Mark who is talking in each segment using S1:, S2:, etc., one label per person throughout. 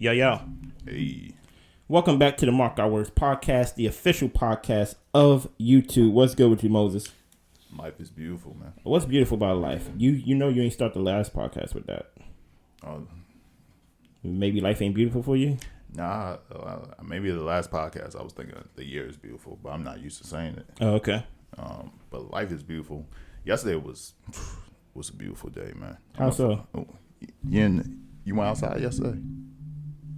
S1: Yo, yo.
S2: Hey.
S1: Welcome back to the Mark Our Words podcast, the official podcast of YouTube. What's good with you, Moses?
S2: Life is beautiful, man.
S1: What's beautiful about life? You know you ain't start the last podcast with that. Maybe life ain't beautiful for you?
S2: Nah, maybe the last podcast I was thinking the year is beautiful, but I'm not used to saying it.
S1: Oh, okay.
S2: But life is beautiful. Yesterday was a beautiful day, man.
S1: How so?
S2: You went outside yesterday?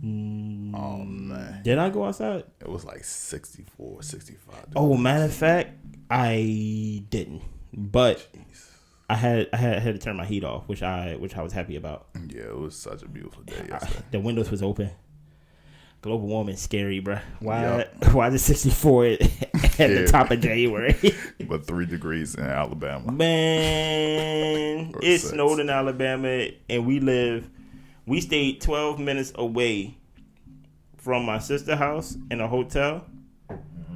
S2: Oh, man.
S1: Did I go outside?
S2: It was like 64, 65 degrees.
S1: Oh, matter of fact, I didn't. But
S2: Jeez.
S1: I had to turn my heat off, which I was happy about.
S2: Yeah, it was such a beautiful day yesterday.
S1: The windows was open. Global warming scary, bruh. Why is it 64 at the top of January?
S2: But 3 degrees in Alabama.
S1: Man, it snowed in Alabama, and we stayed 12 minutes away from my sister's house in a hotel.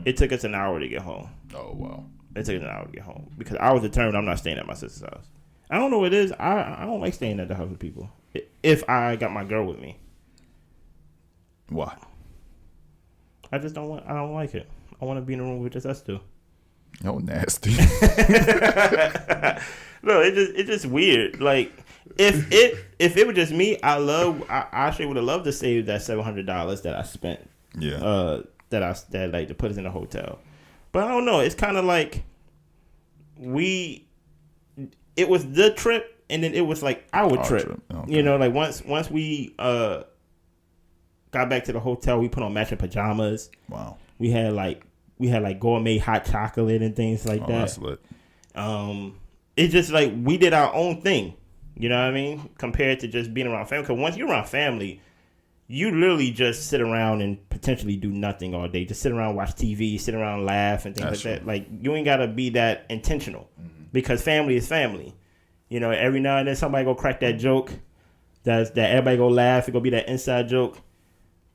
S1: It took us an hour to get home.
S2: Oh, wow.
S1: It took us an hour to get home because I was determined I'm not staying at my sister's house. I don't know what it is. I don't like staying at the house with people if I got my girl with me.
S2: Why?
S1: I don't like it. I want to be in a room with just us two.
S2: Oh, nasty.
S1: No, it's just weird. Like if it was just me, I actually would have loved to save that $700 that I spent.
S2: Yeah.
S1: That like to put us in a hotel. But I don't know. It's kind of like it was the trip, and then it was like our trip. Okay. You know, like once we got back to the hotel, we put on matching pajamas.
S2: Wow.
S1: We had like gourmet hot chocolate and things like that.
S2: That's lit.
S1: It's just like we did our own thing. You know what I mean? Compared to just being around family. Because once you're around family, you literally just sit around and potentially do nothing all day. Just sit around, watch TV, sit around, laugh, and things like that. Like, you ain't got to be that intentional. Mm-hmm. Because family is family. You know, every now and then somebody go crack that joke that everybody go laugh. It go be that inside joke.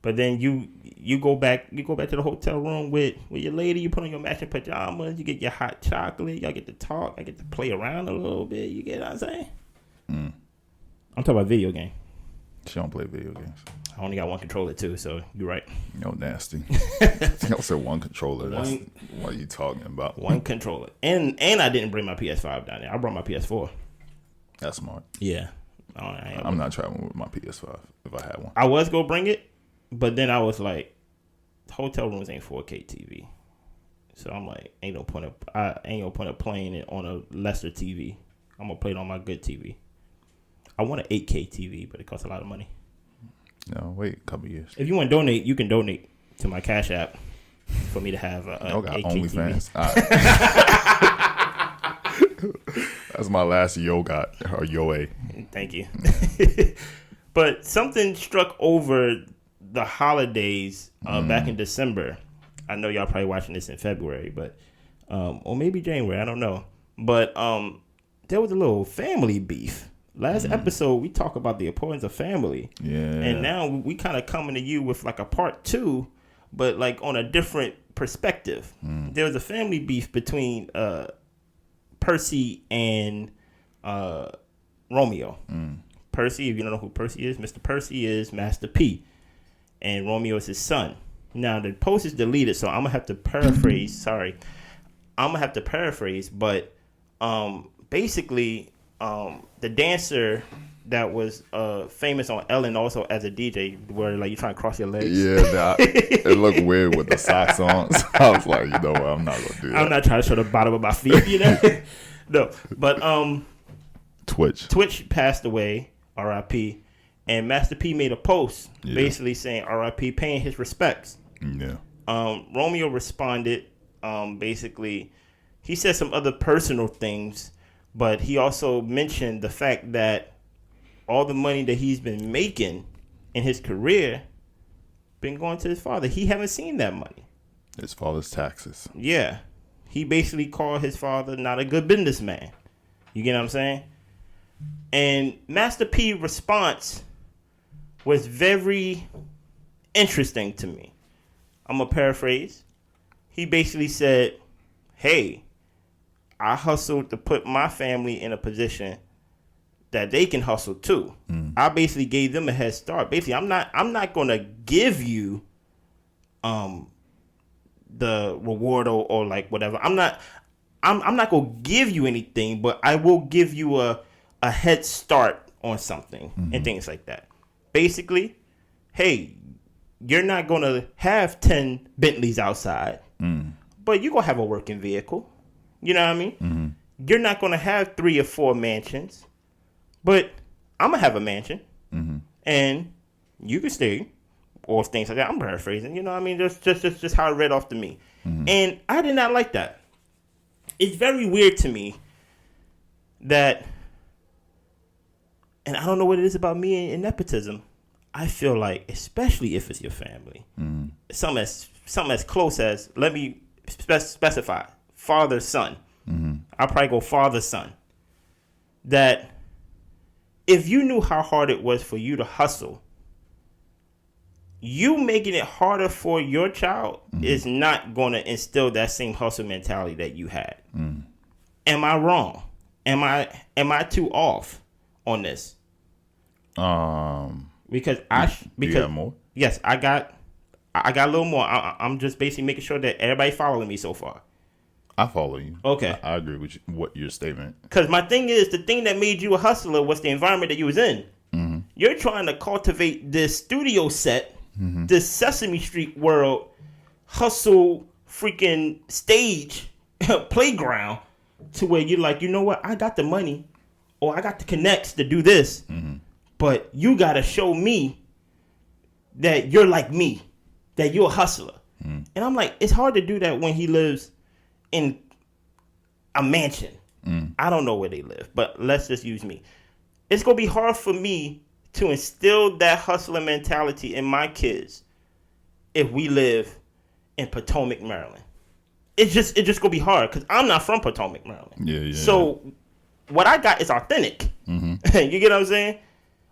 S1: But then you go back to the hotel room with your lady. You put on your matching pajamas. You get your hot chocolate. Y'all get to talk. I get to play around a little bit. You get what I'm saying? Mm. I'm talking about video game.
S2: She don't play video games.
S1: I only got one controller too, so you're right.
S2: Yo, nasty. You said one controller. What are you talking about?
S1: One controller. And I didn't bring my PS5 down there. I brought my PS4.
S2: That's smart.
S1: Yeah.
S2: I'm not traveling with my PS5 if I had one.
S1: I was going to bring it, but then I was like, hotel rooms ain't 4K TV. So I'm like, ain't no point of playing it on a lesser TV. I'm going to play it on my good TV. I want an 8K TV, but it costs a lot of money.
S2: No, wait a couple years.
S1: If you want to donate, you can donate to my Cash App for me to have a 8K
S2: OnlyFans.
S1: TV.
S2: That's my last Yo A.
S1: Thank you. But something struck over the holidays back in December. I know y'all probably watching this in February, but or maybe January. I don't know. But there was a little family beef. Last episode, we talked about the importance of family.
S2: Yeah.
S1: And now we kind of coming to you with like a part 2, but like on a different perspective. There was a family beef between Percy and Romeo. Percy, if you don't know who Percy is, Mr. Percy is Master P. And Romeo is his son. Now, the post is deleted, so I'm going to have to paraphrase. Sorry. I'm going to have to paraphrase, but basically... the dancer that was famous on Ellen also as a DJ, where like you trying to cross your legs.
S2: Yeah, it looked weird with the socks on. So I was like, you know what, I'm not gonna do that.
S1: I'm not trying to show the bottom of my feet, you know. No, but Twitch passed away, R.I.P. And Master P made a post basically saying R.I.P. paying his respects.
S2: Yeah.
S1: Romeo responded. Basically, he said some other personal things. But he also mentioned the fact that all the money that he's been making in his career been going to his father. He haven't seen that money.
S2: His father's taxes.
S1: Yeah. He basically called his father not a good businessman. You get what I'm saying? And Master P's response was very interesting to me. I'm going to paraphrase. He basically said, hey, I hustled to put my family in a position that they can hustle too. I basically gave them a head start. Basically, I'm not gonna give you the reward or like whatever. I'm not gonna give you anything, but I will give you a head start on something and things like that. Basically, hey, you're not gonna have 10 Bentleys outside, but you're gonna have a working vehicle. You know what I mean? You're not gonna have 3 or 4 mansions, but I'm gonna have a mansion, and you can stay, or things like that. I'm paraphrasing, you know what I mean? Just how it read off to me, and I did not like that. It's very weird to me that, and I don't know what it is about me and nepotism. I feel like, especially if it's your family, something as close as, let me specify, father son. I'll probably go father son. That if you knew how hard it was for you to hustle, you making it harder for your child is not going to instill that same hustle mentality that you had. Am I wrong? Am I too off on this? Because
S2: you got more?
S1: Yes, I got a little more. I'm just basically making sure that everybody following me so far.
S2: I follow you.
S1: Okay.
S2: I agree with you, what your statement.
S1: Because my thing is, the thing that made you a hustler was the environment that you was in. You're trying to cultivate this studio set, this Sesame Street world, hustle, freaking stage, playground, to where you're like, you know what? I got the money, or I got the connects to do this, but you got to show me that you're like me, that you're a hustler. And I'm like, it's hard to do that when he lives in a mansion. I don't know where they live, but let's just use me. It's going to be hard for me to instill that hustler mentality in my kids if we live in Potomac, Maryland. It's just going to be hard because I'm not from Potomac, Maryland.
S2: Yeah.
S1: So what I got is authentic. You get what I'm saying?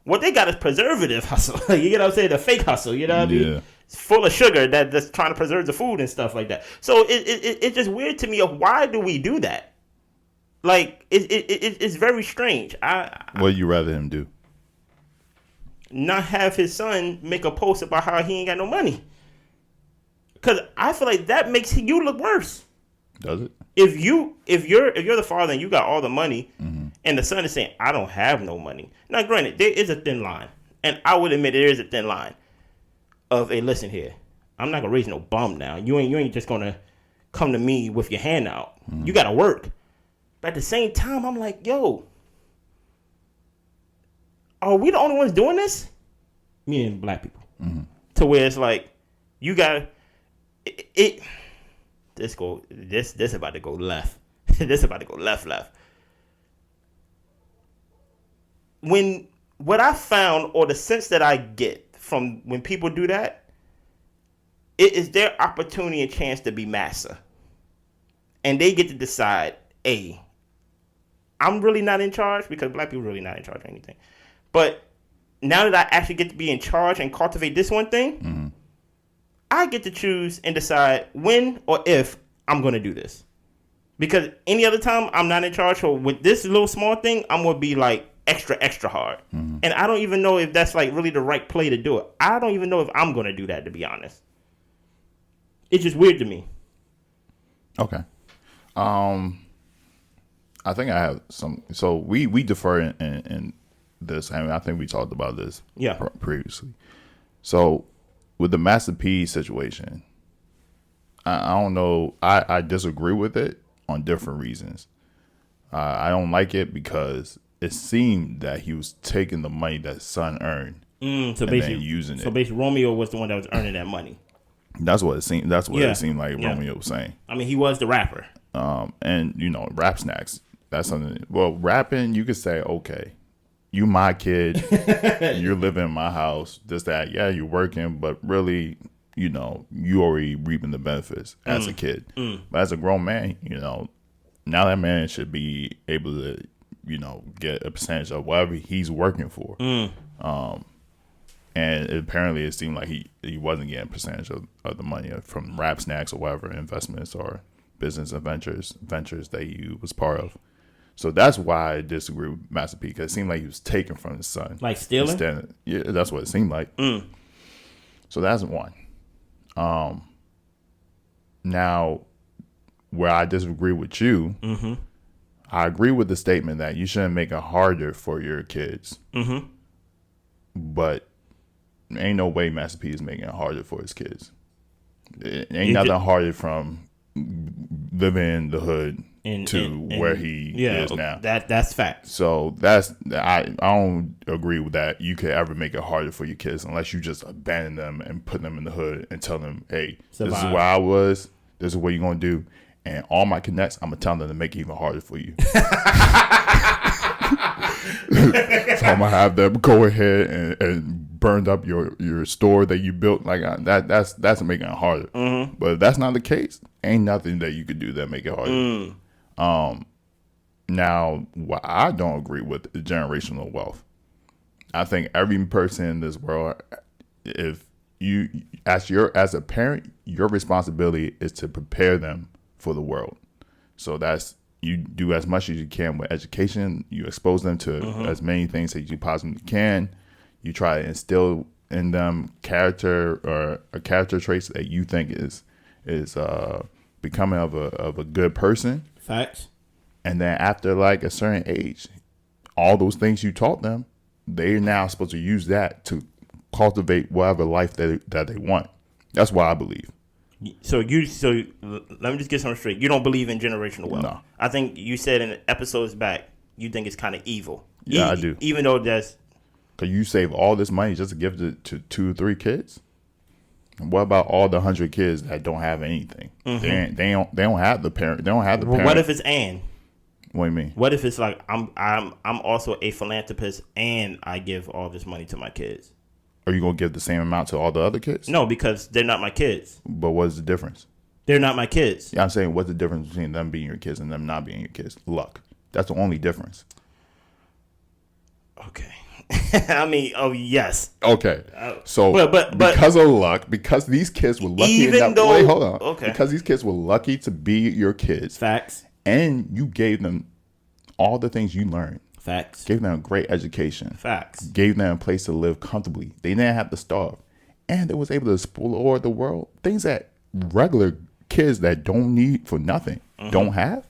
S1: What they got is preservative hustle. You get what I'm saying? The fake hustle. You know what I mean? It's full of sugar that's trying to preserve the food and stuff like that. So it's just weird to me of why do we do that? Like it's very strange.
S2: What would you rather him do?
S1: Not have his son make a post about how he ain't got no money. Because I feel like that makes you look worse.
S2: Does it?
S1: If you're the father and you got all the money, and the son is saying, I don't have no money. Now, granted, there is a thin line. And I would admit there is a thin line of, hey, listen here. I'm not going to raise no bum now. You ain't just going to come to me with your hand out. You got to work. But at the same time, I'm like, yo, are we the only ones doing this? Me and black people. To where it's like, you got it. This about to go left. This about to go left. What I found, or the sense that I get from when people do that, it is their opportunity and chance to be massa. And they get to decide, hey, I'm really not in charge, because black people are really not in charge of anything. But now that I actually get to be in charge and cultivate this one thing, I get to choose and decide when or if I'm going to do this. Because any other time I'm not in charge, so with this little small thing, I'm going to be like extra hard. And I don't even know if that's like really the right play to do it. I don't even know if I'm going to do that, to be honest. It's just weird to me.
S2: Okay. I think I have some. So we defer in this. I mean, I think we talked about this previously. So with the Master P situation, I don't know. I disagree with it on different reasons. I don't like it because it seemed that he was taking the money that his son earned and then using it. So
S1: basically, Romeo was the one that was earning that money.
S2: That's what it seemed. That's what it seemed like Romeo was saying.
S1: I mean, he was the rapper.
S2: And you know, rap snacks. That's something. Well, rapping, you could say, okay, you my kid, you're living in my house. This, that, yeah, you're working, but really, you know, you already reaping the benefits as a kid. But as a grown man, you know, now that man should be able to, you know, get a percentage of whatever he's working for. And apparently it seemed like he wasn't getting a percentage of the money from rap snacks or whatever investments or business ventures that he was part of. So that's why I disagree with Master P, because it seemed like he was taken from his son.
S1: Like stealing?
S2: Yeah, that's what it seemed like. So that's one. Now, where I disagree with you, I agree with the statement that you shouldn't make it harder for your kids. But ain't no way Master P is making it harder for his kids. It ain't nothing harder from living in the hood to where he is now.
S1: That's fact.
S2: So I don't agree with that. You could ever make it harder for your kids unless you just abandon them and put them in the hood and tell them, hey, Survive. This is where I was. This is what you're going to do. And all my connects, I'm going to tell them to make it even harder for you. So I'm going to have them go ahead and burn up your store that you built. Like that's making it harder. But if that's not the case, ain't nothing that you could do that make it harder. Now, what I don't agree with is generational wealth. I think every person in this world, if you, as a parent, your responsibility is to prepare them for the world. So that's, you do as much as you can with education. You expose them to as many things as you possibly can. You try to instill in them character traits that you think is becoming of a good person.
S1: Facts.
S2: And then after like a certain age, all those things you taught them, they're now supposed to use that cultivate whatever life that they want. That's what I believe.
S1: So let me just get something straight. You don't believe in generational wealth.
S2: No.
S1: I think you said in episodes back you think it's kind of evil.
S2: Yeah, I do.
S1: Even though that's
S2: because you save all this money just to give it to 2 or 3 kids. And what about all the 100 kids that don't have anything? Mm-hmm. They don't have the parent. They don't have the parent.
S1: What if it's Ann?
S2: What do you mean?
S1: What if it's like I'm also a philanthropist and I give all this money to my kids?
S2: Are you gonna give the same amount to all the other kids?
S1: No, because they're not my kids.
S2: But what's the difference?
S1: They're not my kids.
S2: Yeah, I'm saying what's the difference between them being your kids and them not being your kids? Luck. That's the only difference.
S1: Okay. I mean, oh yes.
S2: Okay. So, but because of luck, because these kids were lucky enough. Wait, hold on. Okay. Because these kids were lucky to be your kids.
S1: Facts.
S2: And you gave them all the things you learned.
S1: Facts.
S2: Gave them a great education.
S1: Facts.
S2: Gave them a place to live comfortably. They didn't have to starve. And they was able to explore the world. Things that regular kids that don't need for nothing don't have.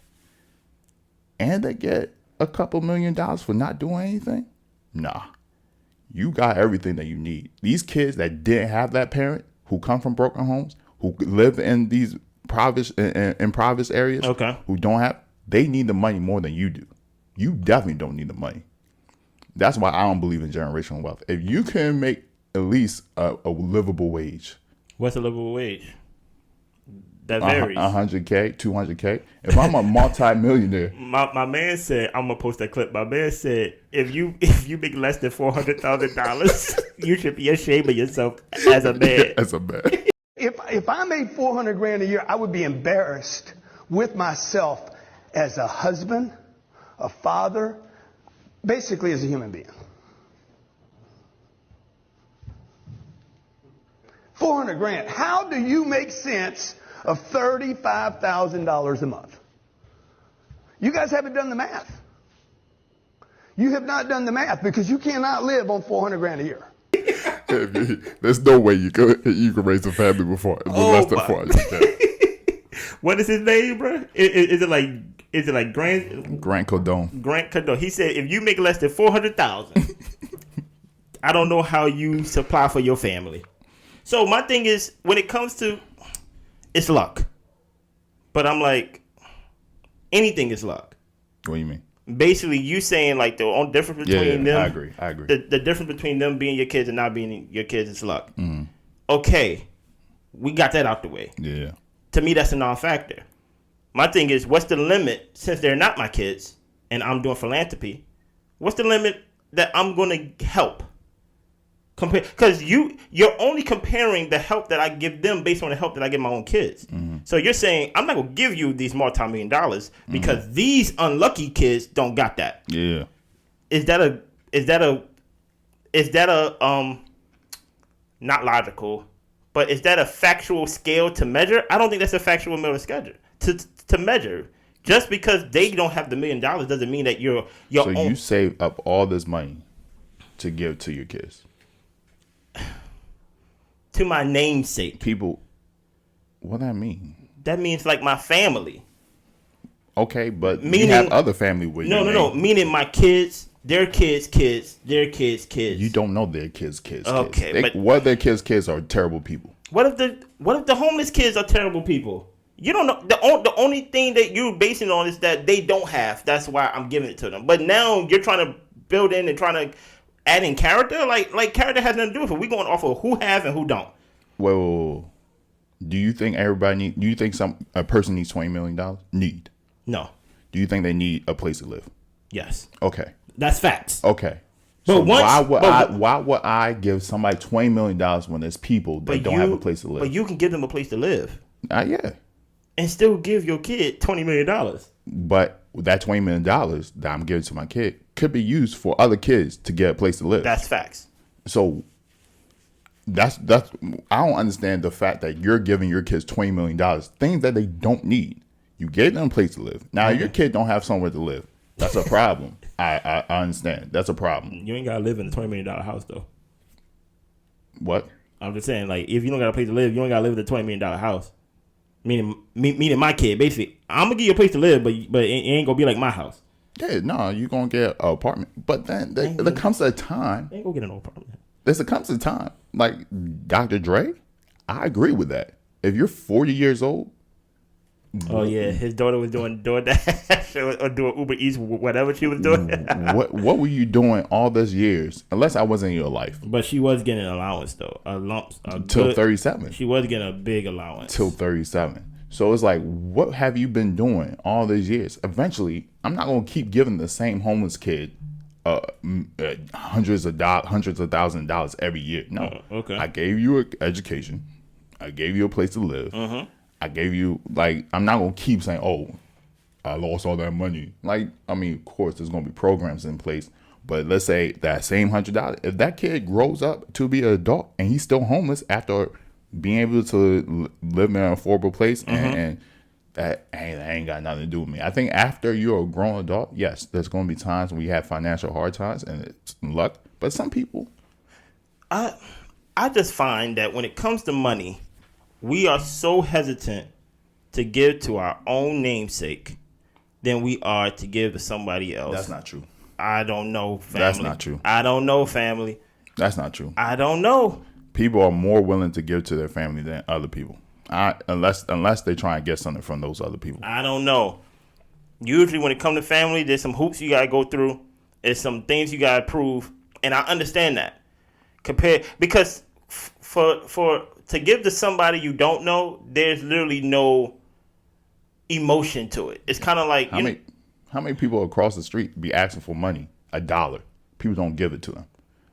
S2: And they get a couple $1 million for not doing anything. Nah. You got everything that you need. These kids that didn't have that parent, who come from broken homes, who live in these impoverished areas, who don't have, they need the money more than you do. You definitely don't need the money. That's why I don't believe in generational wealth. If you can make at least a livable wage.
S1: What's a livable wage? That varies.
S2: 100K, 200K. If I'm a multi-millionaire.
S1: My man said, I'm going to post that clip. My man said, if you make less than $400,000, you should be ashamed of yourself as a man.
S2: As a man.
S3: If I made $400,000 a year, I would be embarrassed with myself as a husband, a father, basically as a human being. $400,000. How do you make sense of $35,000 a month? You guys haven't done the math. You have not done the math because you cannot live on $400,000 a year.
S2: There's no way you can raise a family with less than $400,000.
S1: What is his name, bro? Is it like Grant
S2: Cardone?
S1: Grant Cardone. He said if you make less than $400,000, I don't know how you supply for your family. So my thing is, when it comes to, it's luck. But I'm like, anything is luck.
S2: What do you mean?
S1: Basically, you saying like the only difference between them.
S2: I agree.
S1: The difference between them being your kids and not being your kids is luck. Mm-hmm. Okay, we got that out the way.
S2: Yeah.
S1: To me, that's a non-factor. My thing is, what's the limit, since they're not my kids and I'm doing philanthropy, what's the limit that I'm going to help? Because you're only comparing the help that I give them based on the help that I give my own kids. Mm-hmm. So you're saying, I'm not going to give you these multi-million dollars because these unlucky kids don't got that.
S2: Yeah.
S1: Is that a not logical, but is that a factual scale to measure? I don't think that's a factual scale to measure. Just because they don't have the $1 million doesn't mean that you're
S2: so you save up all this money to give to your kids.
S1: To my namesake.
S2: People, what that mean?
S1: That means like my family.
S2: Okay, but you have other family with you.
S1: No. Meaning my kids, their kids, their kids.
S2: You don't know their kids.
S1: Okay, but
S2: what if their kids are terrible people?
S1: What if the homeless kids are terrible people? You don't know. The only thing that you're basing on is that they don't have. That's why I'm giving it to them. But now you're trying to build in and trying to add in character. Like character has nothing to do with it. We're going off of who have and who don't.
S2: Well, do you think do you think a person needs $20 million?
S1: No. Do
S2: you think they need a place to live?
S1: Yes.
S2: Okay.
S1: That's facts.
S2: Okay.
S1: But
S2: so why would I give somebody $20 million when there's people that don't have a place to live?
S1: But you can give them a place to live.
S2: Yeah.
S1: And still give your kid $20 million.
S2: But that $20 million that I'm giving to my kid could be used for other kids to get a place to live.
S1: That's facts.
S2: So that's I don't understand the fact that you're giving your kids $20 million, things that they don't need. You gave them a place to live. Now your kid don't have somewhere to live. That's a problem. I understand. That's a problem.
S1: You ain't gotta live in a $20 million house though.
S2: What?
S1: I'm just saying, like, if you don't got a place to live, you ain't gotta live in a $20 million house. Meaning my kid, basically, I'm gonna give you a place to live, but it ain't gonna be like my house.
S2: Yeah, no, you gonna get an apartment. But then there comes a time.
S1: Ain't gonna get an apartment.
S2: There comes a time. Like Dr. Dre, I agree with that. If you're 40 years old.
S1: Oh yeah, his daughter was doing that or doing Uber Eats, whatever she was doing.
S2: What were you doing all those years? Unless I wasn't in your life.
S1: But she was getting an allowance though,
S2: till 37.
S1: She was getting a big allowance
S2: till 37. So it's like, what have you been doing all these years? Eventually, I'm not gonna keep giving the same homeless kid hundreds of thousands of dollars every year. No,
S1: okay.
S2: I gave you an education. I gave you a place to live. Mm-hmm. I gave you, like, I'm not going to keep saying, oh, I lost all that money. Like, I mean, of course, there's going to be programs in place. But let's say that same $100, if that kid grows up to be an adult and he's still homeless after being able to live in an affordable place, and that ain't got nothing to do with me. I think after you're a grown adult, yes, there's going to be times when you have financial hard times and it's luck. But some people.
S1: I just find that when it comes to money, we are so hesitant to give to our own namesake than we are to give to somebody else.
S2: That's not true.
S1: I don't know, family.
S2: That's not true.
S1: I don't know, family.
S2: That's not true.
S1: I don't know.
S2: People are more willing to give to their family than other people. Unless they try and get something from those other people.
S1: I don't know. Usually when it comes to family, there's some hoops you got to go through. There's some things you got to prove. And I understand that. Because for to give to somebody you don't know, there's literally no emotion to it. It's kind of like
S2: how many people across the street be asking for money, $1? People don't give it to them.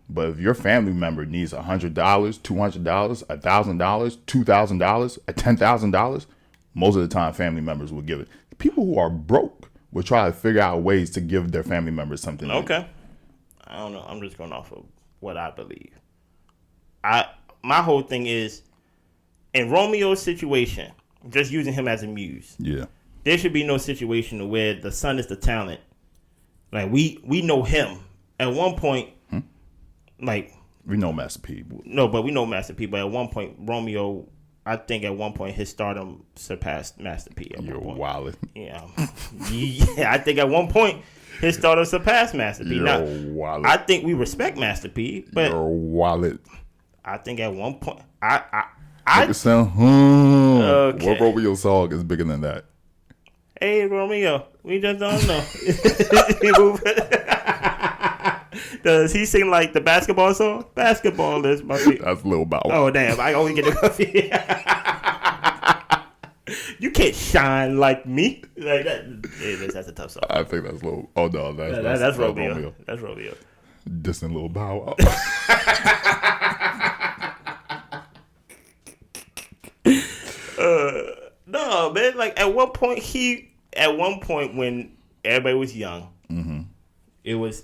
S2: But if your family member needs $100, $200, $1,000, $2,000, $10,000, most of the time family members will give it. People who are broke will try to figure out ways to give their family members something.
S1: Okay. I don't know. I'm just going off of what I believe. My whole thing is, in Romeo's situation, just using him as a muse.
S2: Yeah.
S1: There should be no situation where the son is the talent. Like, we know him. At one point, like...
S2: We know Master P.
S1: No, but we know Master P. But at one point, Romeo, I think at one point, his stardom surpassed Master P.
S2: You're wildin'.
S1: Yeah. Yeah, I think at one point, his stardom surpassed Master P.
S2: You're wildin'.
S1: I think we respect Master P. But
S2: you're wildin'.
S1: I think at one point,
S2: Make it sound,
S1: okay.
S2: What Romeo song is bigger than that?
S1: Hey, Romeo, we just don't know. Does he sing like the basketball song? Basketball is my favorite.
S2: That's Lil Bow Wow.
S1: Oh, damn. I always get the coffee. You can't shine like me. Like that. Hey, that's a tough song.
S2: I think that's Lil. Oh, no.
S1: That's Romeo. That's Romeo.
S2: Distant Lil Bow Wow.
S1: No, man. Like at one point when everybody was young, it was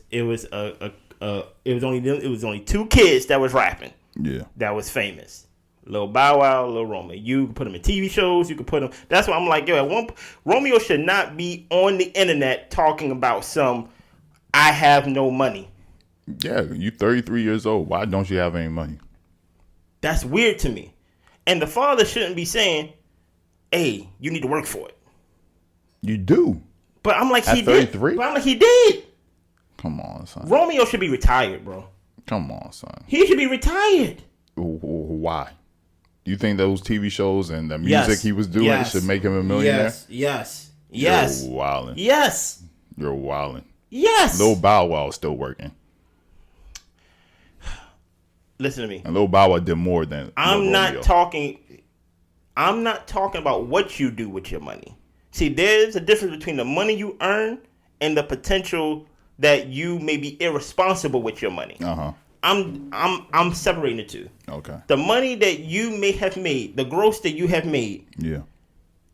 S1: only two kids that was rapping.
S2: Yeah,
S1: that was famous. Lil Bow Wow, Lil Romeo. You can put them in TV shows. You can put them. That's why I'm like, yo, Romeo should not be on the internet talking about I have no money.
S2: Yeah, you 33 years old. Why don't you have any money?
S1: That's weird to me. And the father shouldn't be saying, hey, you need to work for it.
S2: You do.
S1: But I'm like,
S2: he 33?
S1: did. But I'm like, he did.
S2: Come on, son.
S1: Romeo should be retired, bro.
S2: Come on, son.
S1: He should be retired.
S2: Why? You think those TV shows and the music he was doing should make him a millionaire?
S1: Yes.
S2: You're wildin'.
S1: Yes.
S2: You're wildin'.
S1: Yes.
S2: Lil Bow Wow is still working.
S1: Listen to me.
S2: And Lil Bow Wow did more than
S1: I'm not talking about what you do with your money. See, there's a difference between the money you earn and the potential that you may be irresponsible with your money.
S2: Uh-huh.
S1: I'm separating the two.
S2: Okay.
S1: The money that you may have made, the gross that you have made,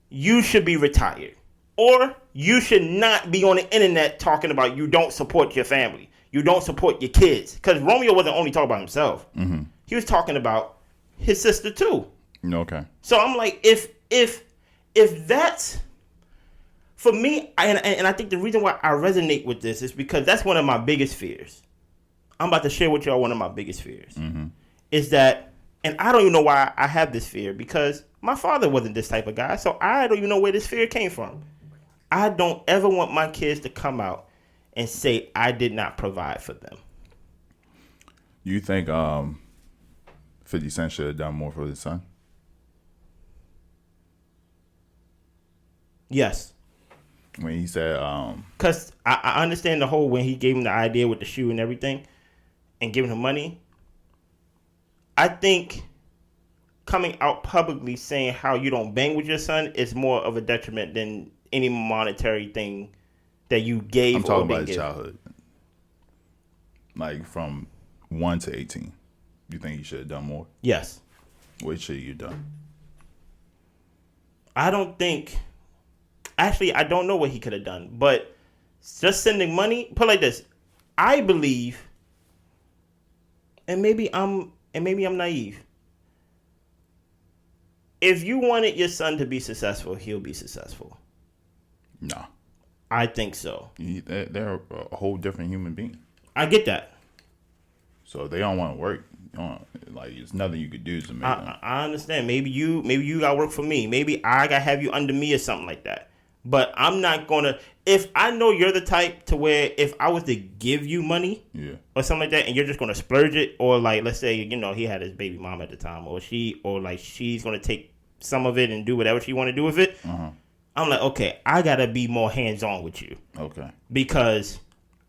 S1: you should be retired. Or you should not be on the internet talking about you don't support your family. You don't support your kids. Because Romeo wasn't only talking about himself. Mm-hmm. He was talking about his sister too.
S2: Okay.
S1: So I'm like, if that's for me, and I think the reason why I resonate with this is because that's one of my biggest fears. I'm about to share with y'all one of my biggest fears. Mm-hmm. Is that, and I don't even know why I have this fear, because my father wasn't this type of guy, so I don't even know where this fear came from. I don't ever want my kids to come out and say I did not provide for them.
S2: You think 50 Cent should have done more for his son?
S1: Yes.
S2: When he said...
S1: Because I understand the whole, when he gave him the idea with the shoe and everything and giving him money. I think coming out publicly saying how you don't bang with your son is more of a detriment than any monetary thing that you gave.
S2: I'm talking about his childhood. Like from 1 to 18. You think he should have done more?
S1: Yes.
S2: What should you have done?
S1: I don't think... Actually, I don't know what he could have done. But just sending money... Put it like this. I believe... And maybe I'm naive. If you wanted your son to be successful, he'll be successful.
S2: No.
S1: I think so.
S2: They're a whole different human being.
S1: I get that.
S2: So if they don't want to work, there's nothing you could do to make them.
S1: I understand. Maybe you got to work for me. Maybe I got to have you under me or something like that. But I'm not going to... If I know you're the type to where if I was to give you money or something like that and you're just going to splurge it, or like, let's say, he had his baby mom at the time, or she's going to take some of it and do whatever she want to do with it. Uh-huh. I'm like, okay, I got to be more hands-on with you. Okay. Because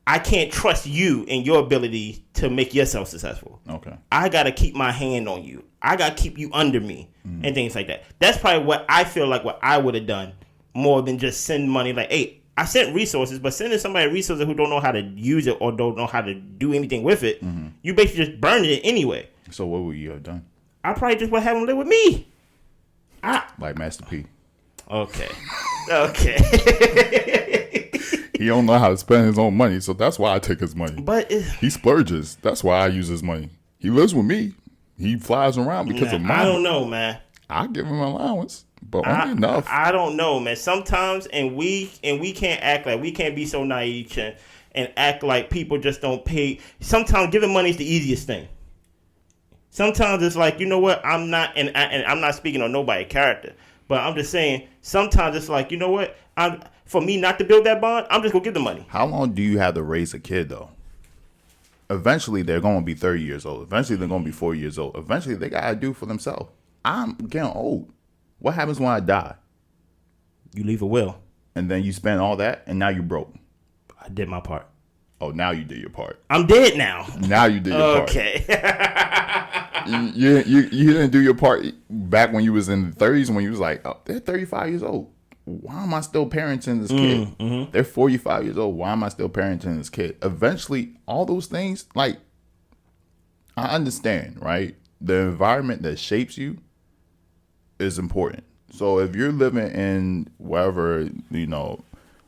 S1: I can't trust you and your ability to make yourself successful. Okay. I got to keep my hand on you. I got to keep you under me and things like that. That's probably what I feel like what I would have done more than just send money. Like, hey, I sent resources, but sending somebody resources who don't know how to use it or don't know how to do anything with it, you basically just burn it anyway. So
S2: what would you have done?
S1: I probably just would have him live with me.
S2: Like Master P.
S1: Okay.
S2: He don't know how to spend his own money, so that's why I take his money.
S1: But
S2: he splurges. That's why I use his money. He lives with me. He flies around because of money.
S1: I don't know, man.
S2: I give him an allowance, but only enough.
S1: I don't know, man. Sometimes, and we can't act like, we can't be so naive and act like people just don't pay. Sometimes giving money is the easiest thing. Sometimes it's like, you know what? I'm not, and I'm not speaking on nobody's character, but I'm just saying, sometimes it's like, you know what? For me not to build that bond, I'm just going to give the money.
S2: How long do you have to raise a kid, though? Eventually, they're going to be 30 years old. Eventually, they're going to be 40 years old. Eventually, they got to do for themselves. I'm getting old. What happens when I die?
S1: You leave a will.
S2: And then you spend all that, and now you broke.
S1: I did my part.
S2: Oh, now you did your part.
S1: I'm dead now.
S2: Now you did your part.
S1: Okay.
S2: you didn't do your part back when you was in the 30s, when you was like, oh, they're 35 years old. Why am I still parenting this kid? Mm-hmm. They're 45 years old. Why am I still parenting this kid? Eventually, all those things, like, I understand, right? The environment that shapes you is important. So if you're living in wherever,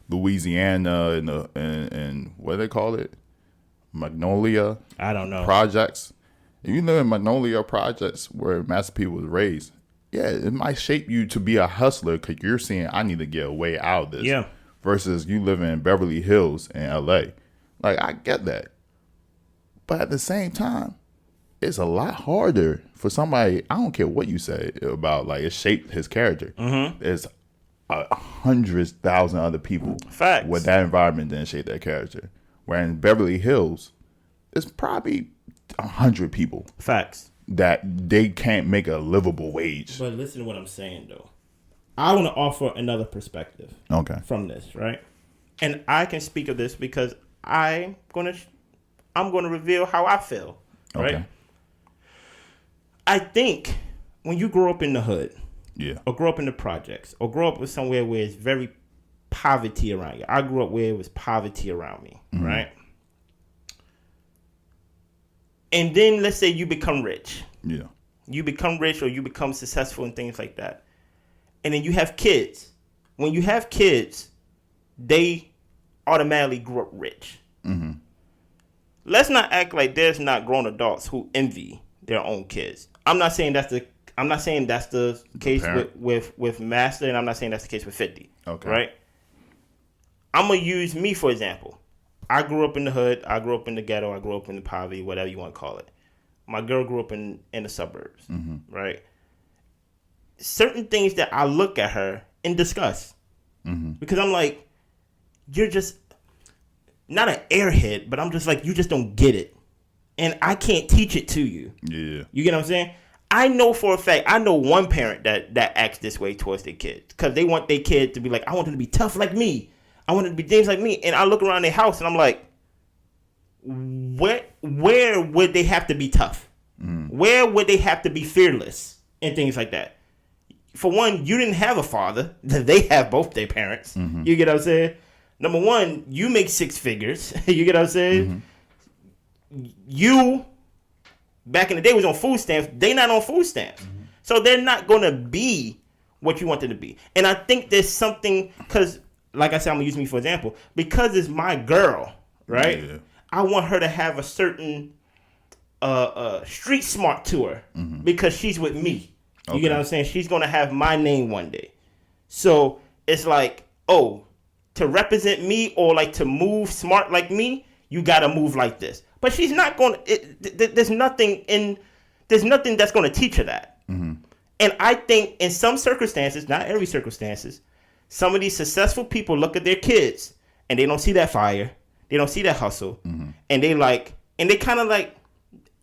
S2: Louisiana and what do they call it? Magnolia?
S1: I don't know.
S2: Projects. If you live in Magnolia projects where Master P was raised, yeah, it might shape you to be a hustler because you're seeing I need to get a way out of this.
S1: Yeah.
S2: Versus you living in Beverly Hills in LA. Like, I get that. But at the same time, it's a lot harder for somebody, I don't care what you say about, like, it shaped his character. There's 100,000 other people
S1: Facts.
S2: where that environment didn't shape their character. Where in Beverly Hills, it's probably 100 people.
S1: Facts.
S2: That they can't make a livable wage.
S1: But listen to what I'm saying, though. I want to offer another perspective.
S2: Okay.
S1: From this, right? And I can speak of this because I'm gonna reveal how I feel, right?
S2: Okay.
S1: I think when you grow up in the hood, or grow up in the projects, or grow up with somewhere where it's very poverty around you. I grew up where it was poverty around me, right? And then let's say you become rich.
S2: Yeah.
S1: You become rich or you become successful and things like that. And then you have kids. When you have kids, they automatically grow up rich. Let's not act like there's not grown adults who envy their own kids. I'm not saying that's the case with Master, and I'm not saying that's the case with 50.
S2: Okay.
S1: Right? I'm gonna use me for example. I grew up in the hood. I grew up in the ghetto. I grew up in the poverty, whatever you want to call it. My girl grew up in the suburbs, right? Certain things that I look at her and discuss. Because I'm like, you're just not an airhead, but I'm just like, you just don't get it. And I can't teach it to you.
S2: Yeah.
S1: You get what I'm saying? I know for a fact, I know one parent that acts this way towards their kids. Because they want their kid to be like, I want them to be tough like me. I want them to be things like me. And I look around their house and I'm like, where would they have to be tough? Where would they have to be fearless? And things like that. For one, you didn't have a father. They have both their parents. You get what I'm saying? Number one, you make six figures. You get what I'm saying? You, back in the day, was on food stamps. They not on food stamps. So they're not going to be what you want them to be. And I think there's something, because, like I said, I'm going to use me for example. Because it's my girl, right? Yeah. I want her to have a certain street smart to her because she's with me. You get what I'm saying? She's going to have my name one day. So it's like, oh, to represent me or like to move smart like me, you got to move like this. But she's not going to, there's nothing that's going to teach her that. And I think in some circumstances, not every circumstances, some of these successful people look at their kids and they don't see that fire. They don't see that hustle. And they kind of like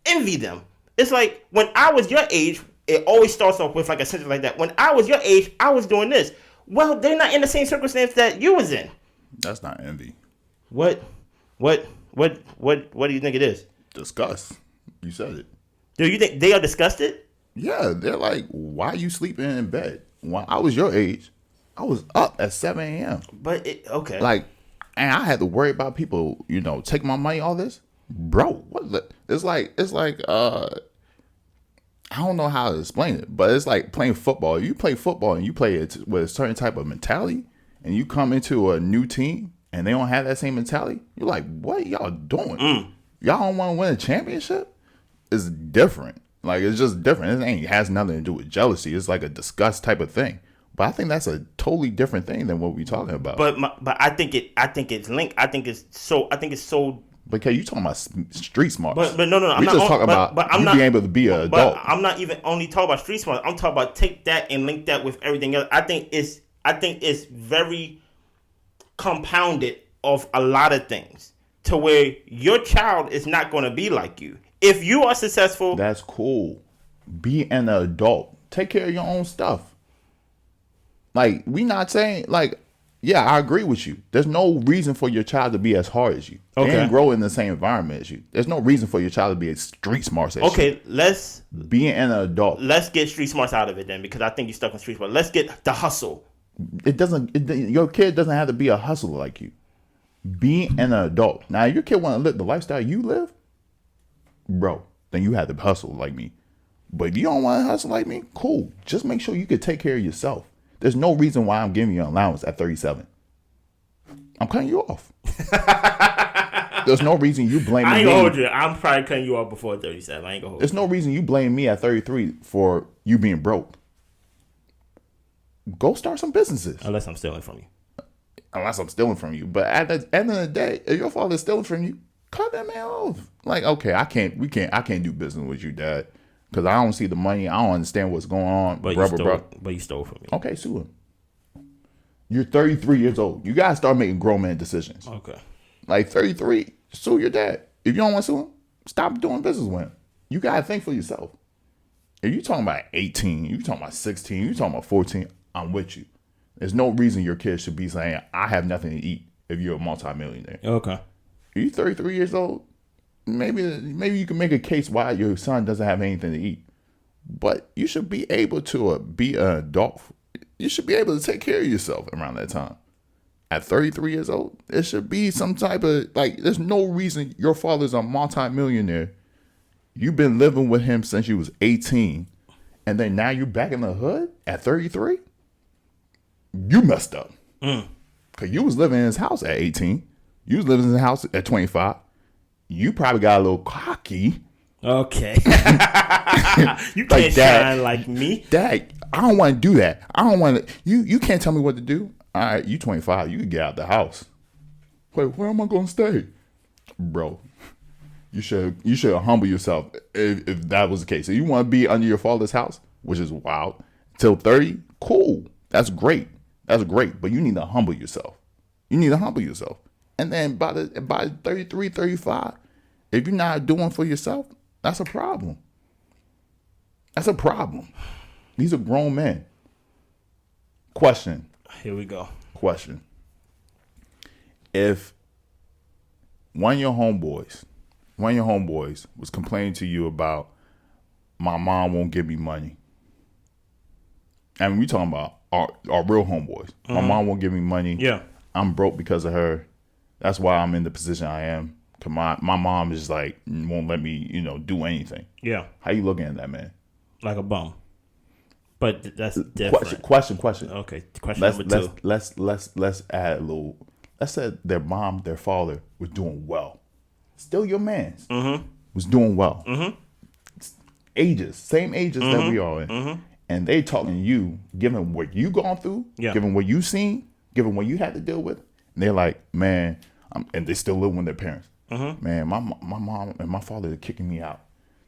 S1: envy them. It's like when I was your age, it always starts off with like a sentence like that. When I was your age, I was doing this. Well, they're not in the same circumstance that you was in.
S2: That's not envy.
S1: What do you think it is?
S2: Disgust. You said it.
S1: Do you think they are disgusted?
S2: Yeah, they're like, why are you sleeping in bed? When I was your age, I was up at 7 a.m.
S1: But okay.
S2: Like, and I had to worry about people, take my money, all this. Bro, it's like I don't know how to explain it, but it's like playing football. You play football and you play it with a certain type of mentality, and you come into a new team and they don't have that same mentality. You're like, what y'all doing? Y'all don't want to win a championship? It's different. Like, it's just different. It has nothing to do with jealousy. It's like a disgust type of thing. But I think that's a totally different thing than what we're talking about.
S1: But I think it's linked. I think it's so.
S2: Because you talking about street smarts.
S1: But no.
S2: I'm just talking about being able to be an adult.
S1: But I'm not even only talking about street smarts. I'm talking about take that and link that with everything else. I think it's very compounded of a lot of things to where your child is not going to be like you. If you are successful,
S2: that's cool. Be an adult. Take care of your own stuff. Like, we not saying, like, yeah, I agree with you. There's no reason for your child to be as hard as you. They didn't grow in the same environment as you. There's no reason for your child to be as street smart as you.
S1: Okay, let's
S2: be an adult.
S1: Let's get street smarts out of it then, because I think you're stuck on street smarts. Let's get the hustle.
S2: Your kid doesn't have to be a hustler like you. Be an adult. Now, if your kid want to live the lifestyle you live, bro, then you have to hustle like me. But if you don't want to hustle like me, cool. Just make sure you can take care of yourself. There's no reason why I'm giving you an allowance at 37. I'm cutting you off. There's no reason you blame me.
S1: I ain't gonna hold you. I'm probably cutting you off before 37. I ain't gonna hold you.
S2: There's no reason you blame me at 33 for you being broke. Go start some businesses.
S1: Unless I'm stealing from you.
S2: But at the end of the day, if your father's stealing from you, cut that man off. Like, okay, I can't do business with you, Dad, because I don't see the money. I don't understand what's going on.
S1: But you stole from me.
S2: Okay, sue him. You're 33 years old. You gotta start making grown man decisions.
S1: Okay.
S2: Like 33, sue your dad. If you don't want to sue him, stop doing business with him. You gotta think for yourself. If you talking about 18, you talking about 16, you talking about 14, I'm with you. There's no reason your kid should be saying, I have nothing to eat if you're a multimillionaire.
S1: Okay.
S2: If you're 33 years old, maybe you can make a case why your son doesn't have anything to eat. But you should be able to be an adult. You should be able to take care of yourself around that time. At 33 years old, there should be some type of, like, there's no reason your father's a multimillionaire. You've been living with him since you was 18. And then now you're back in the hood at 33? You messed up. Because you was living in his house at 18. You was living in his house at 25. You probably got a little cocky.
S1: Okay. You can't shine like me.
S2: Dad, I don't want to do that. I don't want to. You can't tell me what to do. All right, you 25. You can get out the house. Wait, where am I going to stay? Bro, you should humble yourself if that was the case. If you want to be under your father's house, which is wild, till 30, cool. That's great. But you need to humble yourself. And then by 33, 35, if you're not doing for yourself, that's a problem. These are grown men. Question.
S1: Here we go.
S2: Question. If one of your homeboys was complaining to you about, my mom won't give me money. And we talking about our real homeboys. Mm-hmm. My mom won't give me money.
S1: Yeah.
S2: I'm broke because of her. That's why I'm in the position I am. Cause my mom is like, won't let me, do anything.
S1: Yeah.
S2: How you looking at that, man?
S1: Like a bum. But that's different.
S2: Question.
S1: Okay. Question number two.
S2: Let's add a little. Let's say their mom, their father was doing well. Still your man's. Mm-hmm. Was doing well. Mm-hmm. Same ages mm-hmm. that we are in. Mm-hmm. And they talking to you, given what you gone through, given what you seen, given what you had to deal with. And they're like, man, and they still live with their parents. Mm-hmm. Man, my mom and my father are kicking me out.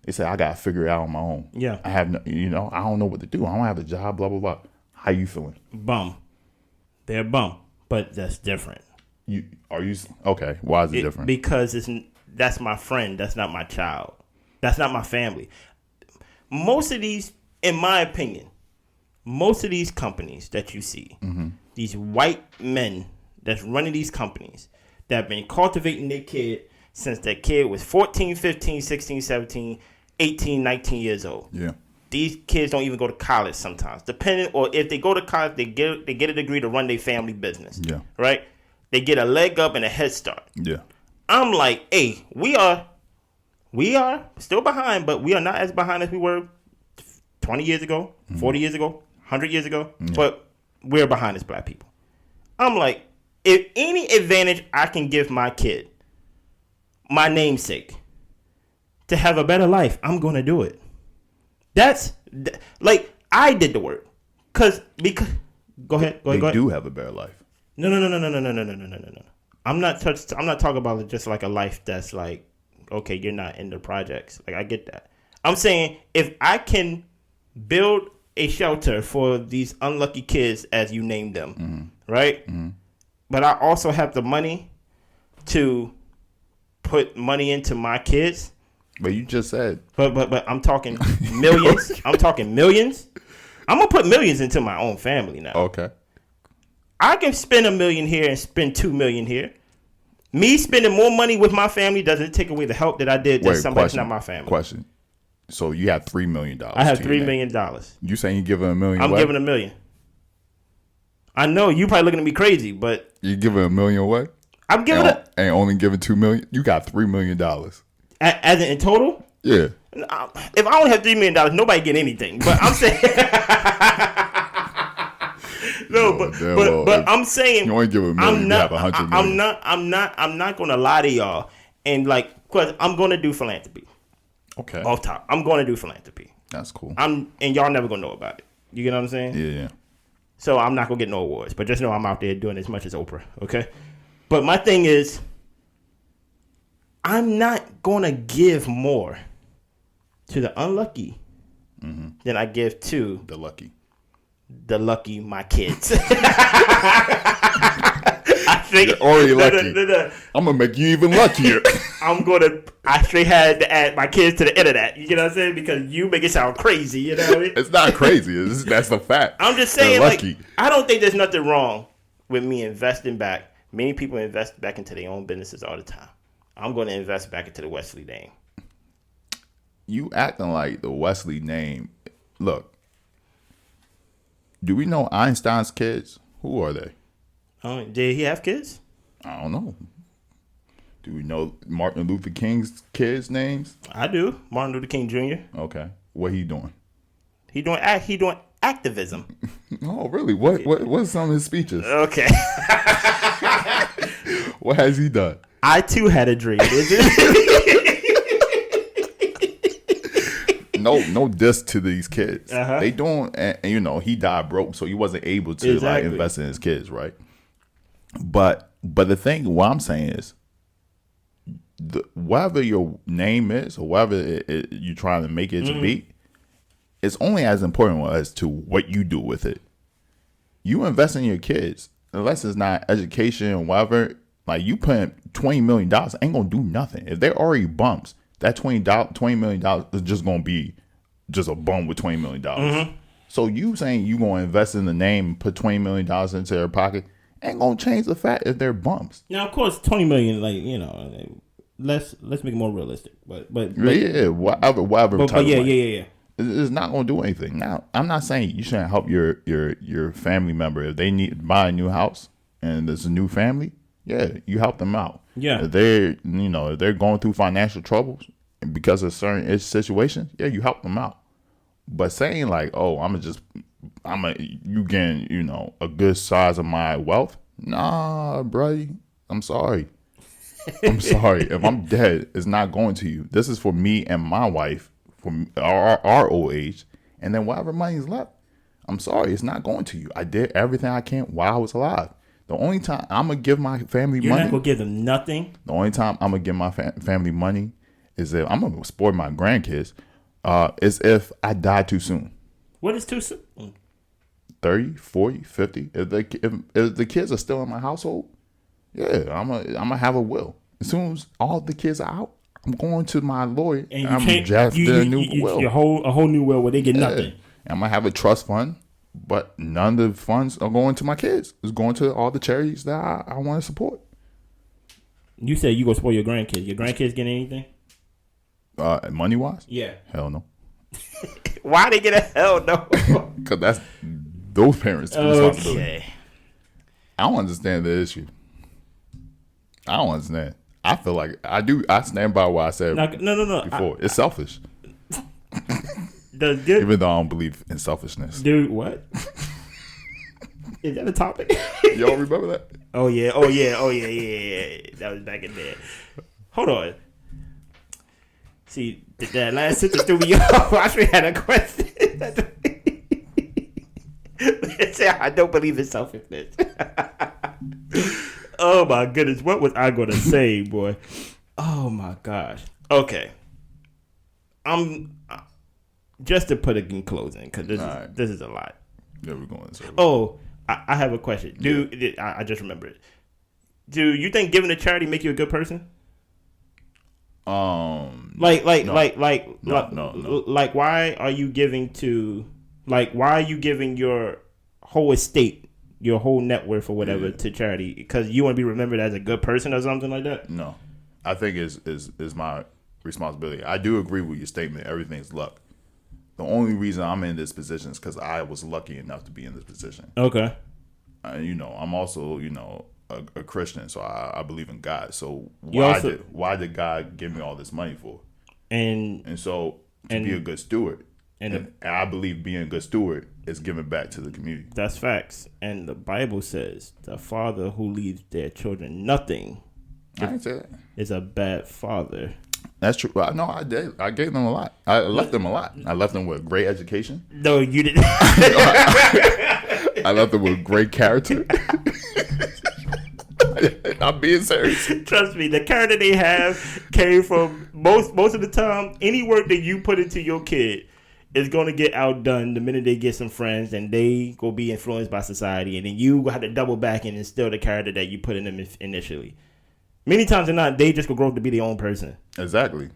S2: They say I gotta figure it out on my own.
S1: Yeah,
S2: I have no, I don't know what to do. I don't have a job. Blah blah blah. How you feeling?
S1: Bum. They're bum, but that's different.
S2: Are you okay? Why is it different?
S1: Because that's my friend. That's not my child. That's not my family. Most of these, in my opinion, companies that you see, mm-hmm. these white men that's running these companies that have been cultivating their kid since that kid was 14, 15, 16, 17, 18, 19 years old.
S2: Yeah.
S1: These kids don't even go to college sometimes. Or if they go to college, they get a degree to run their family business.
S2: Yeah.
S1: Right? They get a leg up and a head start.
S2: Yeah.
S1: I'm like, hey, we are still behind, but we are not as behind as we were 20 years ago, 40 years ago, 100 years ago. Yeah. But we're behind as black people. I'm like, if any advantage I can give my kid, my namesake, to have a better life, I'm going to do it. That's like, I did the work. Because go ahead.
S2: They do have a better life.
S1: No. I'm not talking about just like a life that's like, okay, you're not in the projects. Like, I get that. I'm saying if I can build a shelter for these unlucky kids, as you named them, mm-hmm. right? Mm-hmm. But I also have the money to put money into my kids.
S2: But you just said.
S1: But I'm talking millions. I'm talking millions. I'm gonna put millions into my own family now.
S2: Okay.
S1: I can spend $1 million here and spend $2 million here. Me spending more money with my family doesn't take away the help that I did to somebody that's not my family.
S2: Question. So you have $3 million.
S1: I have $3 million.
S2: You saying you giving $1 million?
S1: I'm giving $1 million. I know you probably looking at me crazy, but
S2: you giving $1 million away?
S1: I'm giving it.
S2: And only giving $2 million. You got $3 million.
S1: As in total?
S2: Yeah.
S1: If I only have $3 million, nobody get anything. But I'm saying. No, but I'm saying
S2: you only give $1 million. I'm not
S1: going to lie to y'all And like, cause I'm gonna do philanthropy.
S2: Okay.
S1: Off top, I'm gonna do philanthropy.
S2: That's cool.
S1: And y'all never gonna know about it. You get what I'm saying?
S2: Yeah.
S1: So I'm not gonna get no awards, but just know I'm out there doing as much as Oprah. Okay. But my thing is, I'm not gonna give more to the unlucky than I give to
S2: the lucky.
S1: My kids.
S2: You're already lucky. I'm gonna make you even luckier.
S1: I straight had to add my kids to the end of that. You know what I'm saying? Because you make it sound crazy. You know what I mean?
S2: It's not crazy. That's the fact.
S1: I'm just saying, like, I don't think there's nothing wrong with me investing back. Many people invest back into their own businesses all the time. I'm going to invest back into the Wesley name.
S2: You acting like the Wesley name. Look, do we know Einstein's kids? Who are they?
S1: Oh, did he have kids?
S2: I don't know. Do we know Martin Luther King's kids' names?
S1: I do. Martin Luther King Jr.
S2: Okay. What he doing?
S1: He doing activism.
S2: Oh, really? What's some of his speeches?
S1: Okay.
S2: What has he done?
S1: I too had a dream.
S2: No diss to these kids. They don't, and he died broke, so he wasn't able to like invest in his kids, right? But the thing, what I'm saying is, whatever your name is or whatever you're trying to make it to be, it's only as important as to what you do with it. You invest in your kids, unless it's not education or whatever. Like, you putting $20 million ain't gonna do nothing if they're already bumps. That $20 million is just gonna be just a bum with $20 million. So you saying you gonna invest in the name and put $20 million into their pocket ain't gonna change the fact that they're bumps.
S1: Now, of course, $20 million, like, let's make it more realistic. But
S2: whatever.
S1: Yeah.
S2: It's not gonna do anything. Now, I'm not saying you shouldn't help your family member if they need to buy a new house and there's a new family. Yeah, you help them out.
S1: Yeah,
S2: if they're going through financial troubles because of certain situations, yeah, you help them out. But saying like, oh, you getting a good size of my wealth? Nah, bro, I'm sorry. If I'm dead, it's not going to you. This is for me and my wife, for our old age, and then whatever money's left. I'm sorry, it's not going to you. I did everything I can while I was alive. The only time I'm going to give my family money.
S1: You're not going to give them nothing?
S2: The only time I'm going to give my family money is if I'm going to support my grandkids, is if I die too soon.
S1: What is too soon?
S2: 30, 40, 50. If the kids are still in my household, yeah, I'm gonna have a will. As soon as all the kids are out, I'm going to my lawyer and I'm going to draft a new will.
S1: A whole new will where they get nothing.
S2: I'm going to have a trust fund. But none of the funds are going to my kids. It's going to all the charities that I want to support.
S1: You said you going to support your grandkids. Your grandkids getting anything?
S2: Money-wise?
S1: Yeah.
S2: Hell no.
S1: Why they get a hell no?
S2: Because that's those parents' responsibility.
S1: Okay.
S2: I don't understand the issue. I don't understand. I feel like I do. I stand by what I said
S1: no.
S2: before. It's selfish.
S1: Even
S2: though I don't believe in selfishness.
S1: Dude, what? Is that a topic?
S2: Y'all remember that?
S1: Oh yeah. That was back in there. Hold on. See, that last sentence threw me off. I actually had a question. I don't believe in selfishness. Oh my goodness. What was I going to say, boy? Oh my gosh. Okay. Just to put it in closing, because this is a lot.
S2: Yeah, we're going.
S1: Oh, I have a question. I just remembered. Do you think giving to charity make you a good person?
S2: No.
S1: Like, why are you giving to? Like, why are you giving your whole estate, your whole net worth or whatever to charity? Because you want to be remembered as a good person or something like that?
S2: No, I think is my responsibility. I do agree with your statement. Everything's luck. The only reason I'm in this position is because I was lucky enough to be in this position.
S1: Okay.
S2: I'm also, a Christian, so I believe in God. So why did God give me all this money for? And so to be a good steward. And I believe being a good steward is giving back to the community.
S1: That's facts. And the Bible says the father who leaves their children nothing
S2: I didn't say that.
S1: Is a bad father.
S2: That's true. No, I did. I gave them a lot. I left them a lot. I left them with great education.
S1: No, you didn't.
S2: I left them with great character. I'm being serious.
S1: Trust me, the character they have came from most of the time. Any work that you put into your kid is going to get outdone the minute they get some friends, and they go be influenced by society, and then you have to double back and instill the character that you put in them initially. Many times than not, they just go grow up to be their own person.
S2: Exactly.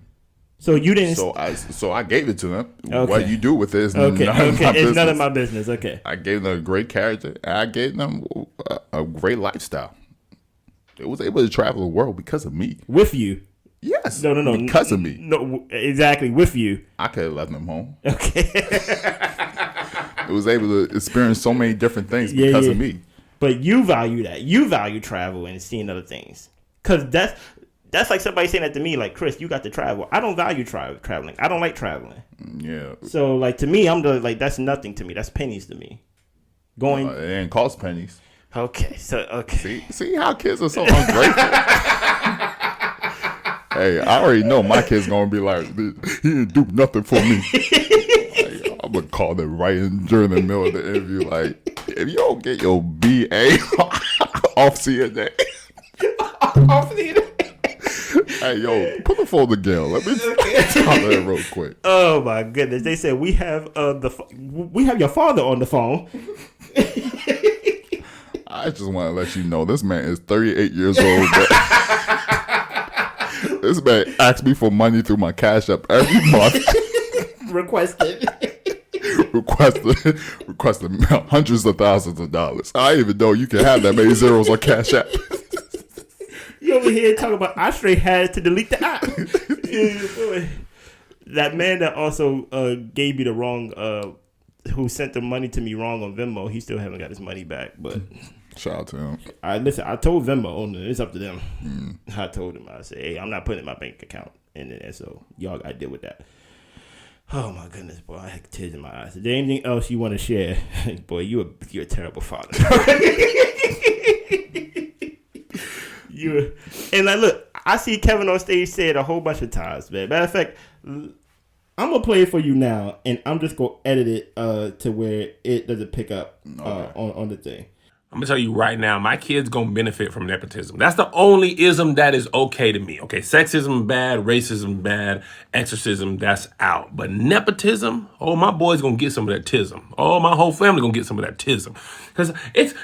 S1: So you didn't.
S2: So I gave it to them.
S1: Okay.
S2: What you do with it is
S1: none of my business. It's none of my business. Okay.
S2: I gave them a great character. And I gave them a great lifestyle. It was able to travel the world because of me.
S1: With you.
S2: Yes.
S1: No.
S2: Because of me.
S1: No, exactly. With you.
S2: I could have left them home.
S1: Okay.
S2: It was able to experience so many different things because of me.
S1: But you value that. You value travel and seeing other things. Because that's like somebody saying that to me, like, Chris, you got to travel. I don't value traveling. I don't like traveling.
S2: Yeah.
S1: So, like, to me, that's nothing to me. That's pennies to me.
S2: It ain't cost pennies.
S1: Okay.
S2: See how kids are so ungrateful. Hey, I already know my kid's gonna be like, he didn't do nothing for me. Like, I'm gonna call them during the middle of the interview, like, if you don't get your BA off CNA. Hey, yo, put the phone together. Let me talk that real quick.
S1: Oh my goodness! They said we have your father on the phone.
S2: I just want to let you know this man is 38 years old. This man asks me for money through my Cash App every month.
S1: Requested
S2: hundreds of thousands of dollars. I didn't even know you can have that many zeros on Cash App.
S1: You over here talking about I straight had to delete the app. That man that also gave me the wrong, who sent the money to me wrong on Venmo, he still haven't got his money back. But
S2: shout out to him.
S1: I told Venmo, it's up to them. I told him, I said, hey, I'm not putting it in my bank account, and so y'all got to deal with that. Oh my goodness, boy, I had tears in my eyes. Is there anything else you want to share? Boy, you're a terrible father. And like, look, I see Kevin on stage say it a whole bunch of times, man. Matter of fact, I'm gonna play it for you now, and I'm just gonna edit it to where it doesn't pick up on the thing.
S4: I'm gonna tell you right now, my kid's gonna benefit from nepotism. That's the only ism that is okay to me. Okay, sexism bad, racism bad, exorcism that's out. But nepotism, my boy's gonna get some of that tism. My whole family gonna get some of that tism. Because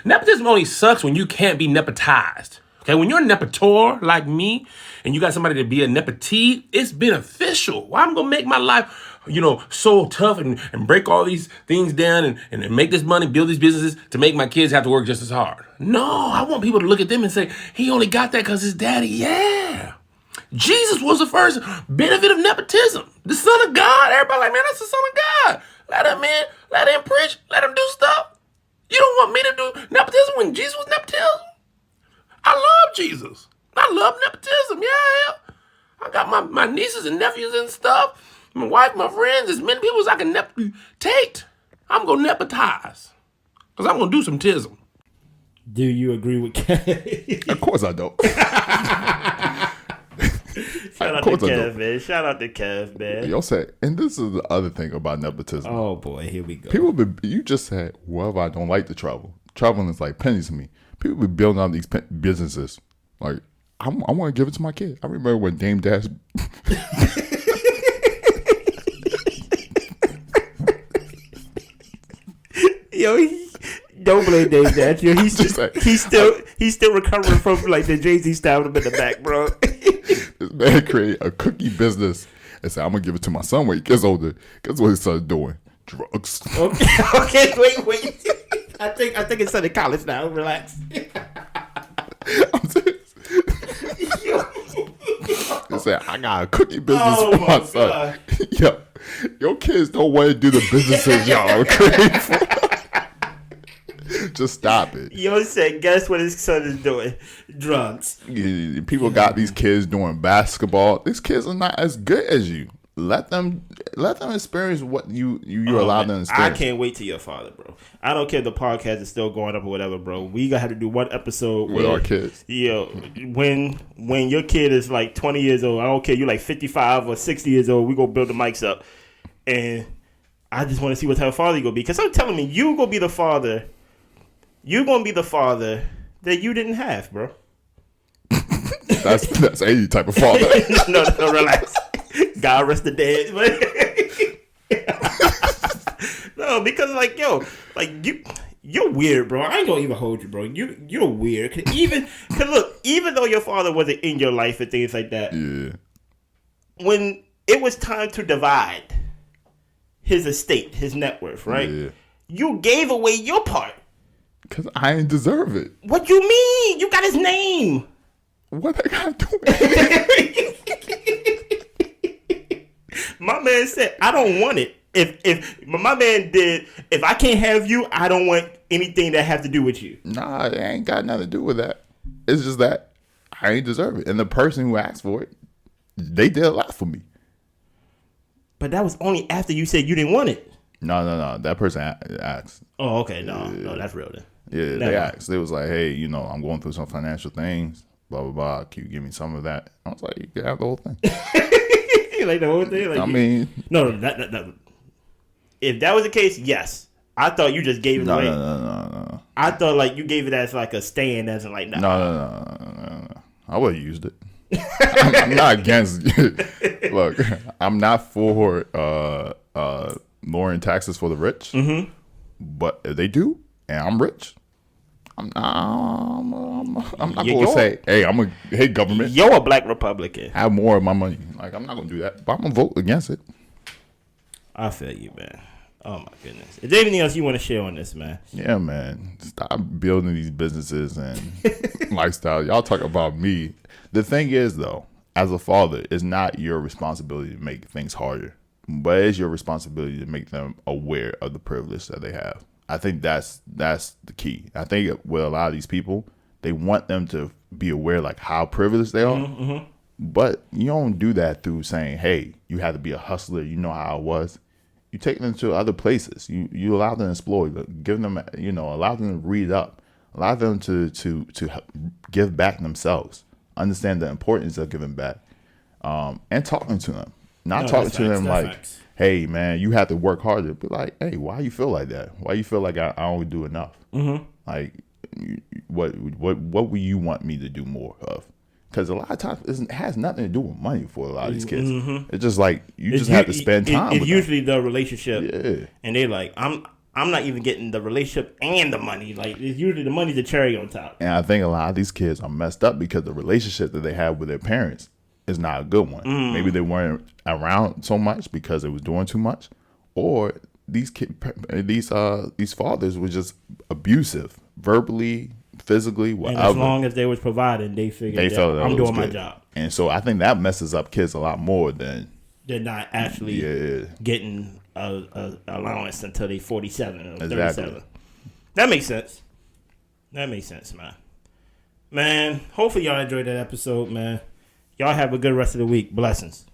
S4: nepotism only sucks when you can't be nepotized. Okay, when you're a nepotor like me, and you got somebody to be a nepotee, it's beneficial. Why I'm gonna make my life, so tough and break all these things down and make this money, build these businesses to make my kids have to work just as hard. No, I want people to look at them and say, he only got that because his daddy. Yeah. Jesus was the first benefit of nepotism. The Son of God. Everybody like, man, that's the Son of God. Let him in, let him preach, let him do stuff. You don't want me to do nepotism when Jesus was nepotism? I love Jesus. I love nepotism. Yeah. I got my nieces and nephews and stuff. My wife, my friends, as many people as I can nepotate. I'm going to nepotize. Because I'm going to do some tism.
S1: Do you agree with Kev?
S2: Of course I don't.
S1: Shout out to Kev, man. Shout out to Kev, man.
S2: Y'all said, and this is the other thing about nepotism.
S1: Oh, boy. Here we go.
S2: You just said, well, I don't like to travel. Traveling is like pennies to me. People be building out these businesses. Like, I want to give it to my kid. I remember when Dame Dash...
S1: Yo, don't blame Dame Dash. Yo, he's still recovering from like the Jay-Z stabbed him in the back, bro.
S2: This man created a cookie business and said, I'm going to give it to my son when he gets older. Guess what his son's doing? Drugs.
S1: Okay, wait. I think it's in college now. Relax.
S2: I'm serious. He said, I got a cookie business for my son. Yo, your kids don't want to do the businesses y'all create for. Just stop it.
S1: Yo said, guess what his son is doing? Drugs.
S2: People got these kids doing basketball. These kids are not as good as you. let them experience what you allow them to experience.
S1: I can't wait to your father, bro. I don't care if the podcast is still going up or whatever, bro. We gotta have to do one episode
S2: with our kids.
S1: Yo, when your kid is like 20 years old, I don't care, you're like 55 or 60 years old, we gonna build the mics up. And I just want to see what type of father you gonna be. Because I'm telling me, you gonna be the father. You're gonna be the father that you didn't have, bro.
S2: That's any type of father.
S1: no, relax. God rest the dead. No, because like you're weird, bro. I ain't gonna even hold you, bro. You're weird. Cause look, even though your father wasn't in your life and things like that,
S2: yeah.
S1: When it was time to divide his estate, his net worth, right?
S2: Yeah.
S1: You gave away your part.
S2: Cause I didn't deserve it.
S1: What you mean? You got his name.
S2: What I gotta do with it?
S1: My man said, I don't want it. If my man did, if I can't have you, I don't want anything that have to do with you.
S2: Nah, it ain't got nothing to do with that. It's just that I ain't deserve it. And the person who asked for it, they did a lot for me.
S1: But that was only after you said you didn't want it.
S2: No. That person asked.
S1: Oh, okay. No, that's real then.
S2: Yeah, they asked. They was like, hey, I'm going through some financial things. Blah, blah, blah. Can you give me some of that? I was like, you can have the whole thing.
S1: Like the whole thing? Like, No, that. If that was the case, yes. I thought you just gave it away.
S2: No.
S1: I thought like you gave it as like a stand, as in like, nah.
S2: No. I would have used it. I'm not against it. Look, I'm not for lowering taxes for the rich.
S1: Mm-hmm.
S2: But if they do, and I'm rich, I'm not going to say, hey, government.
S1: You're a black Republican.
S2: Have more of my money. Like, I'm not going to do that. But I'm going to vote against it.
S1: I feel you, man. Oh, my goodness. Is there anything else you want to share on this, man?
S2: Yeah, man. Stop building these businesses and lifestyle. Y'all talk about me. The thing is, though, as a father, it's not your responsibility to make things harder. But it's your responsibility to make them aware of the privilege that they have. I think that's the key. I think with a lot of these people, they want them to be aware like how privileged they are.
S1: Mm-hmm.
S2: But you don't do that through saying, hey, you have to be a hustler. You know how it was. You take them to other places. You allow them to explore. Give them, allow them to read up. Allow them to give back themselves. Understand the importance of giving back. And talking to them. Not talking to them like, hey, man, you have to work harder. Be like, hey, why you feel like that? Why you feel like I don't do enough?
S1: Mm-hmm.
S2: Like, what would you want me to do more of? Because a lot of times it has nothing to do with money for a lot of these kids. Mm-hmm. It's just like you just have to spend time.
S1: It's usually the relationship,
S2: yeah.
S1: And they're like, I'm not even getting the relationship and the money. Like it's usually the money's the cherry on top.
S2: And I think a lot of these kids are messed up because the relationship that they have with their parents is not a good one. Maybe they weren't around so much because they was doing too much, or these fathers were just abusive, verbally, physically, whatever.
S1: And as long as they was providing, they figured that I'm doing my job.
S2: And so I think that messes up kids a lot more than
S1: they're not actually getting a allowance until they 47 or 37. Exactly. That makes sense, man. Man, hopefully y'all enjoyed that episode, man. Y'all have a good rest of the week. Blessings.